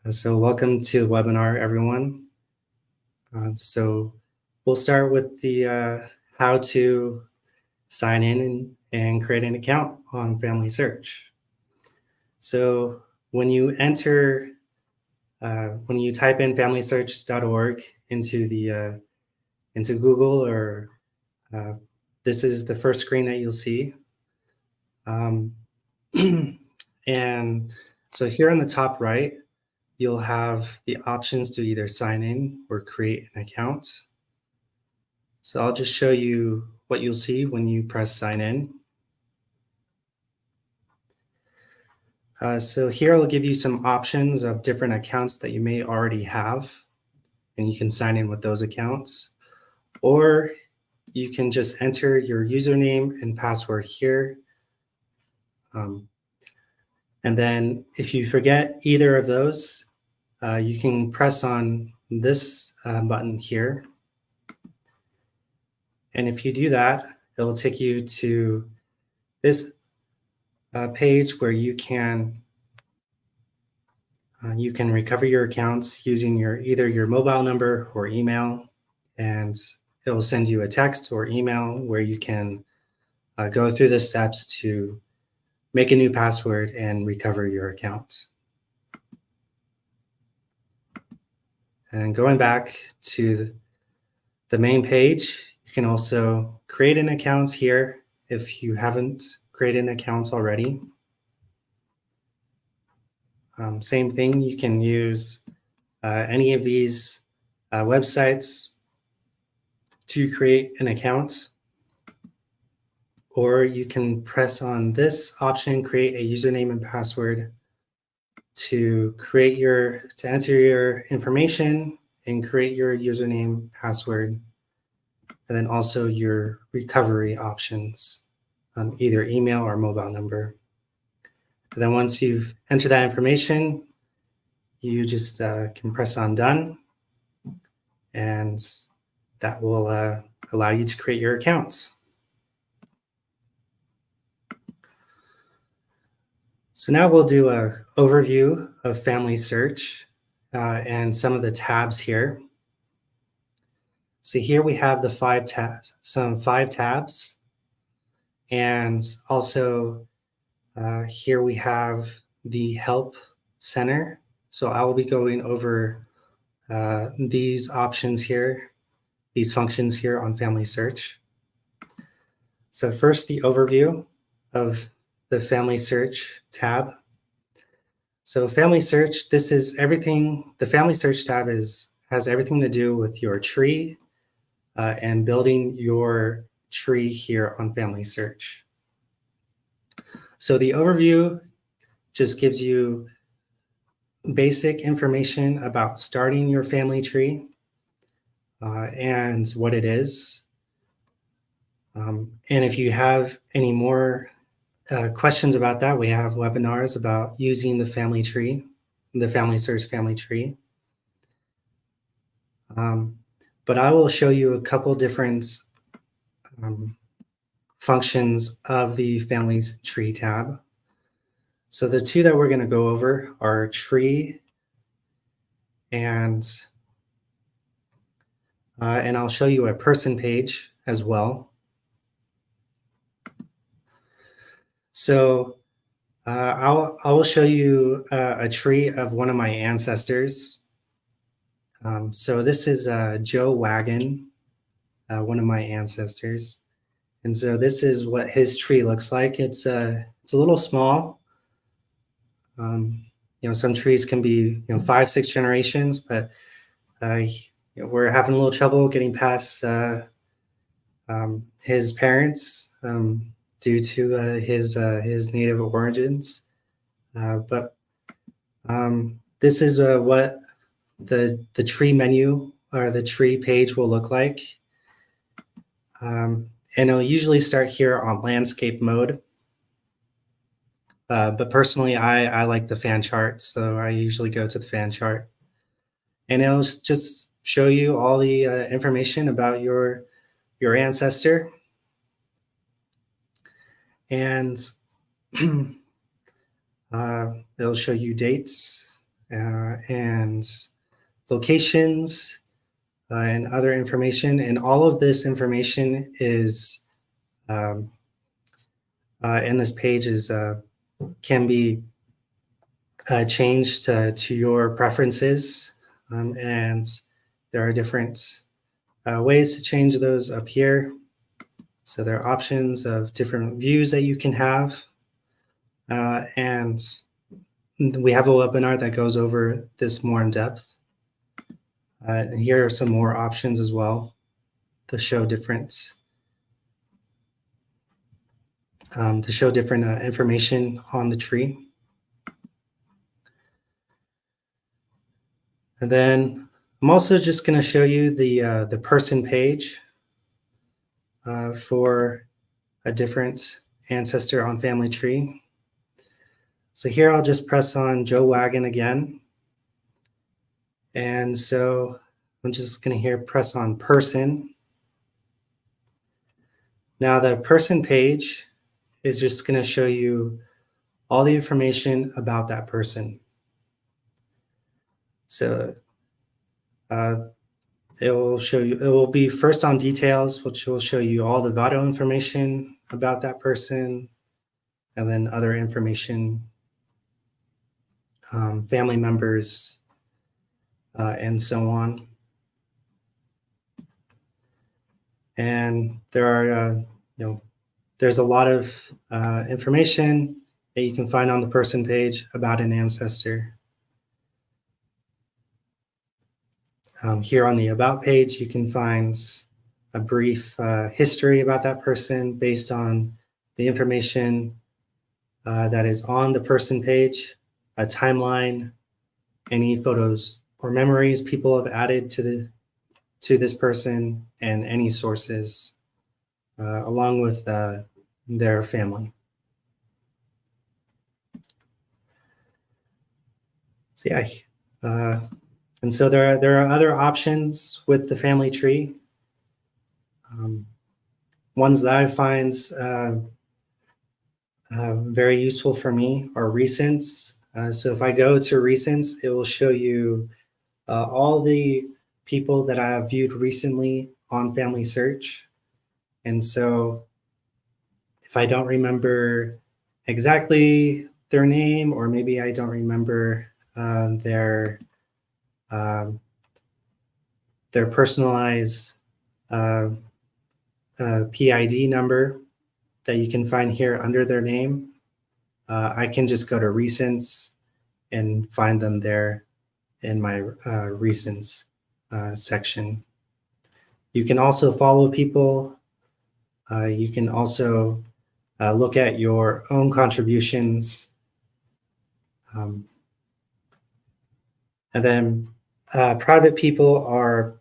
So welcome to the webinar, everyone. So we'll start with the how to sign in and create an account on FamilySearch. So when you enter, when you type in FamilySearch.org into Google, or this is the first screen that you'll see. And so here on the top right, you'll have the options to either sign in or create an account. So I'll just show you what you'll see when you press sign in. So here I'll give you some options of different accounts that you may already have, and you can sign in with those accounts. Or you can just enter your username and password here. And then if you forget either of those, you can press on this button here. And if you do that, it'll take you to this page where you can recover your accounts using either your mobile number or email, and it will send you a text or email where you can go through the steps to make a new password and recover your account. And going back to the main page, you can also create an account here if you haven't created an account already. Same thing, you can use any of these websites to create an account, or you can press on this option, create a username and password, to enter your information and create your username, password, and then also your recovery options, either email or mobile number. And then once you've entered that information, you just can press on done, and that will allow you to create your accounts. So now we'll do an overview of FamilySearch and some of the tabs here. So here we have the five tabs, and also here we have the Help Center. So I will be going over these options here, these functions here on FamilySearch. So first, the overview of the FamilySearch tab. So FamilySearch, this is everything. The FamilySearch tab has everything to do with your tree and building your tree here on FamilySearch. So the overview just gives you basic information about starting your family tree and what it is. And if you have any more questions about that, we have webinars about using the family tree, the FamilySearch family tree. But I will show you a couple different functions of the Families Tree tab. So the two that we're going to go over are Tree and I'll show you a person page as well. So I will show you a tree of one of my ancestors. So this is Joe Wagon, one of my ancestors. And so this is what his tree looks like. It's a little small. Some trees can be 5, 6 generations, but we're having a little trouble getting past his parents due to his native origins. But this is what the tree menu or the tree page will look like. And it'll usually start here on landscape mode. But personally, I like the fan chart, so I usually go to the fan chart. And it'll just show you all the information about your ancestor. And it'll show you dates and locations and other information. And all of this information is um, in this page is can be changed to your preferences. And there are different ways to change those up here. So there are options of different views that you can have. And we have a webinar that goes over this more in depth. And here are some more options as well to show different information on the tree. And then I'm also just going to show you the person page for a different ancestor on family tree. So here I'll just press on Joe Wagon again. And so I'm just going to here press on person. Now the person page is just going to show you all the information about that person. So it will be first on details, which will show you all the vital information about that person, and then other information, family members, and so on. And there are, there's a lot of information that you can find on the person page about an ancestor. Here on the About page, you can find a brief history about that person based on the information that is on the person page, a timeline, any photos or memories people have added to this person, and any sources, along with their family. So yeah, and so there are other options with the family tree. Ones that I find very useful for me are recents. So if I go to recents, it will show you all the people that I have viewed recently on FamilySearch. And so if I don't remember exactly their name, or maybe I don't remember their personalized PID number that you can find here under their name, I can just go to recents and find them there in my recents section. You can also follow people. You can also look at your own contributions. And then private people are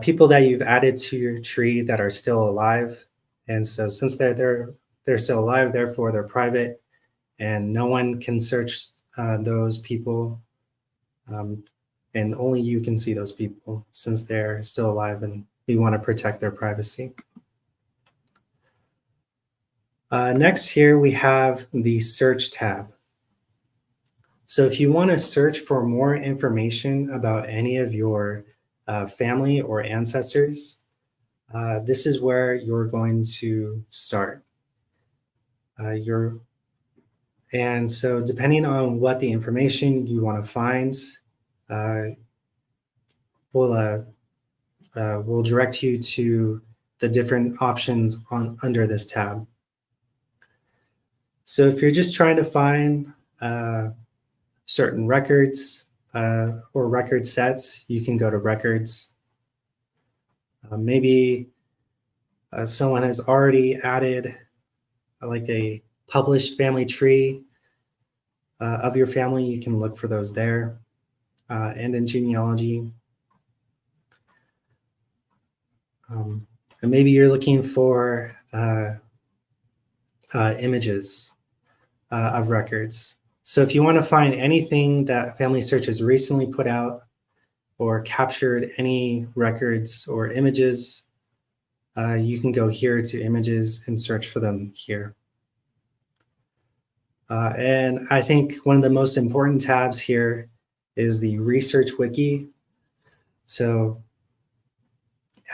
people that you've added to your tree that are still alive. And so since they're still alive, therefore they're private, and no one can search those people. And only you can see those people since they're still alive, and we want to protect their privacy. Next here we have the search tab. So if you want to search for more information about any of your family or ancestors, this is where you're going to start. And so depending on what the information you want to find, we'll direct you to the different options under this tab. So if you're just trying to find certain records or record sets, you can go to records. Maybe someone has already added like a published family tree of your family. You can look for those there, and in genealogy. And maybe you're looking for images of records. So if you want to find anything that FamilySearch has recently put out or captured any records or images, you can go here to images and search for them here. And I think one of the most important tabs here is the research wiki. So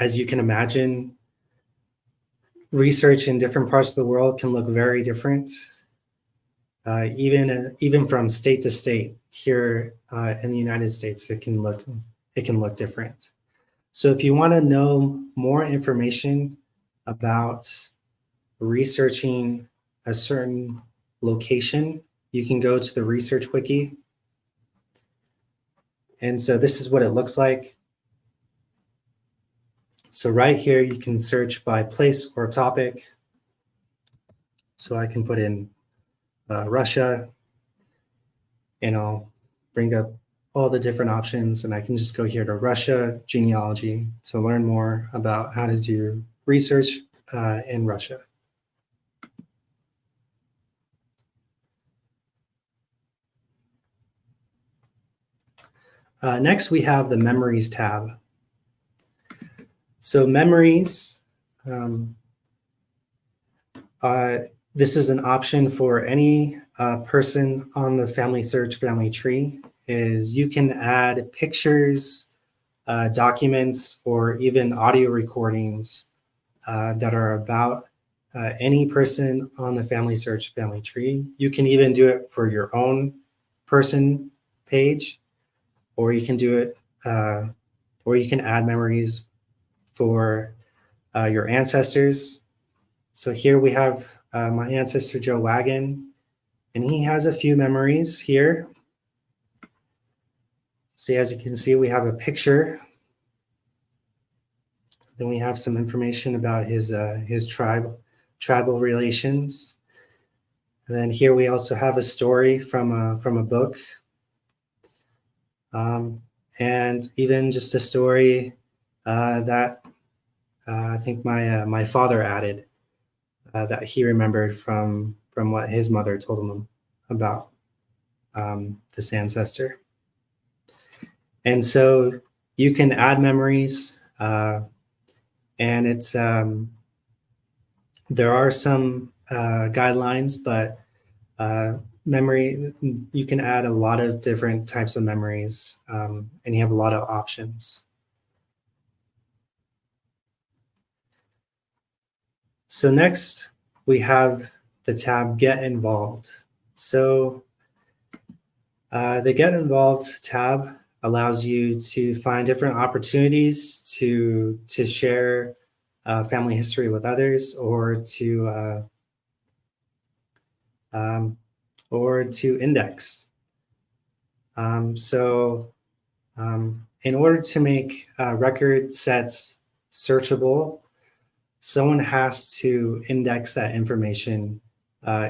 as you can imagine, research in different parts of the world can look very different, even from state to state. Here in the United States, it can look different. So if you want to know more information about researching a certain location, you can go to the research wiki. And so this is what it looks like. So right here, you can search by place or topic. So I can put in Russia, and I'll bring up all the different options, and I can just go here to Russia genealogy to learn more about how to do research in Russia. Next, we have the Memories tab. So Memories, this is an option for any person on the FamilySearch family tree. Is you can add pictures, documents, or even audio recordings that are about any person on the FamilySearch family tree. You can even do it for your own person page, or you can do it, or you can add memories for your ancestors. So here we have my ancestor Joe Wagon, and he has a few memories here. So as you can see, we have a picture. Then we have some information about his tribal relations. And then here we also have a story from a book, and even just a story that I think my father added that he remembered from what his mother told him about this ancestor. And so you can add memories, and it's there are some guidelines, but memory, you can add a lot of different types of memories, and you have a lot of options. So next, we have the tab Get Involved. So the Get Involved tab allows you to find different opportunities to share family history with others, or to index. In order to make record sets searchable, someone has to index that information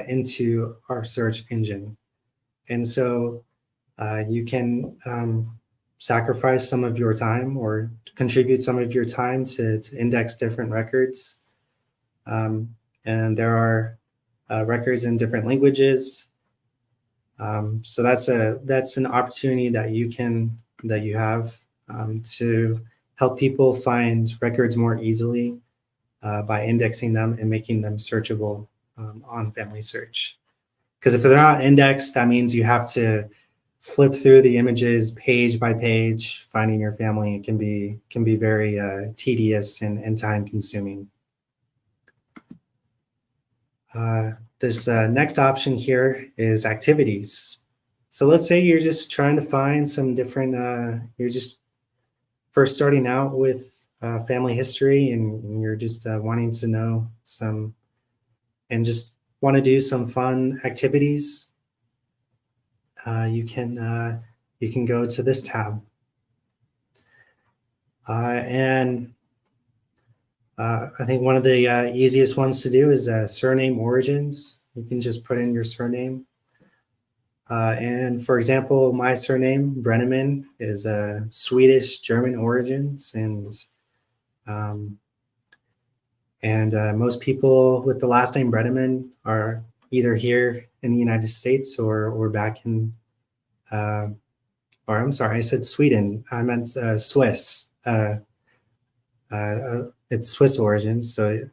into our search engine. And so you can sacrifice some of your time or contribute some of your time to index different records. And there are records in different languages. So that's an opportunity that you have to help people find records more easily by indexing them and making them searchable on FamilySearch. Because if they're not indexed, that means you have to flip through the images page by page, finding your family. It can be very tedious and time consuming. This next option here is activities. So let's say you're just trying to find some different, you're just first starting out with family history, and you're just wanting to know some, and just want to do some fun activities. You can go to this tab. And I think one of the easiest ones to do is surname origins. You can just put in your surname. And for example, my surname, Brenneman, is Swedish German origins. And most people with the last name Brenneman are either here in the United States or back in, or I'm sorry, I said Sweden. I meant Swiss. It's Swiss origins. So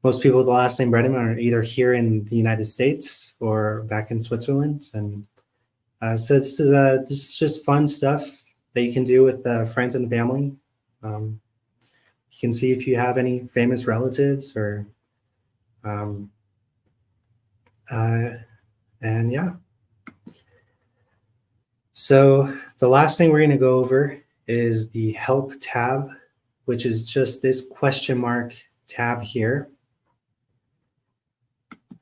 most people with the last name Brenneman are either here in the United States or back in Switzerland. And So this is just fun stuff that you can do with friends and family. You can see if you have any famous relatives or, um, uh, and yeah. So the last thing we're going to go over is the Help tab, which is just this question mark tab here.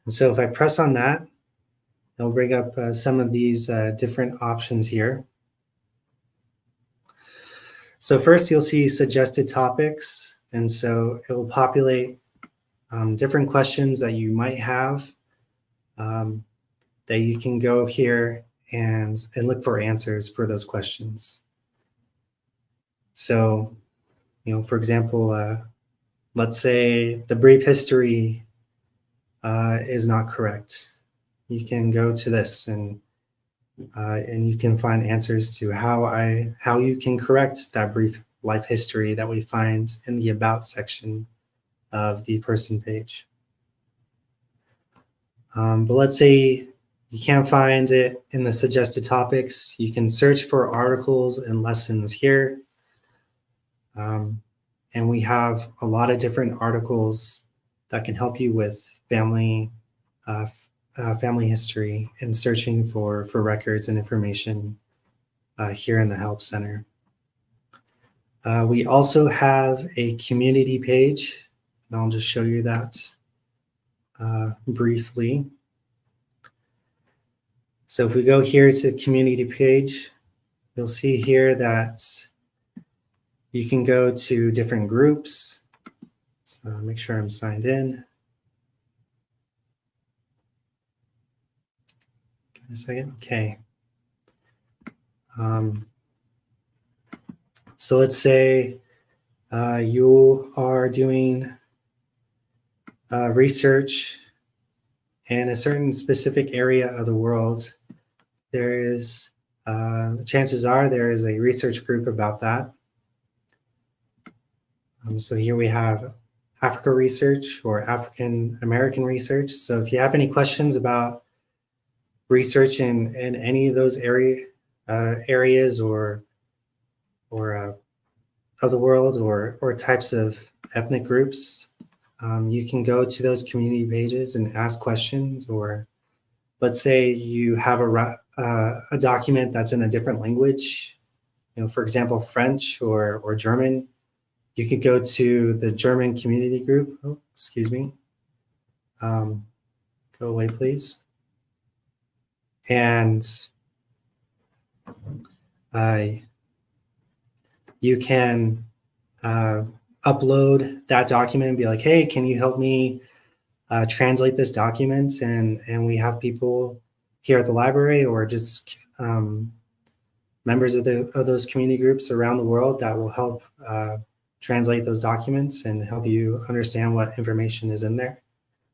And so if I press on that, it'll bring up some of these different options here. So first you'll see suggested topics. And so it will populate different questions that you might have that you can go here and look for answers for those questions. So, for example, let's say the brief history is not correct. You can go to this and you can find answers to how you can correct that brief life history that we find in the About section of the person page. But let's say you can't find it in the suggested topics. You can search for articles and lessons here. And we have a lot of different articles that can help you with family history and searching for records and information here in the Help Center. We also have a community page, and I'll just show you that briefly. So if we go here to the community page, you'll see here that you can go to different groups. So make sure I'm signed in. Give me a second. Okay. So let's say you are doing research in a certain specific area of the world. There is, chances are there is a research group about that. So here we have Africa research or African American research. So if you have any questions about research in any of those areas or of the world or types of ethnic groups, you can go to those community pages and ask questions. Or let's say you have a document that's in a different language, for example, French or German. You could go to the German community group. Oh, excuse me. Go away, please. And you can upload that document and be like, hey, can you help me translate this document? And we have people here at the library or just members of those community groups around the world that will help translate those documents and help you understand what information is in there.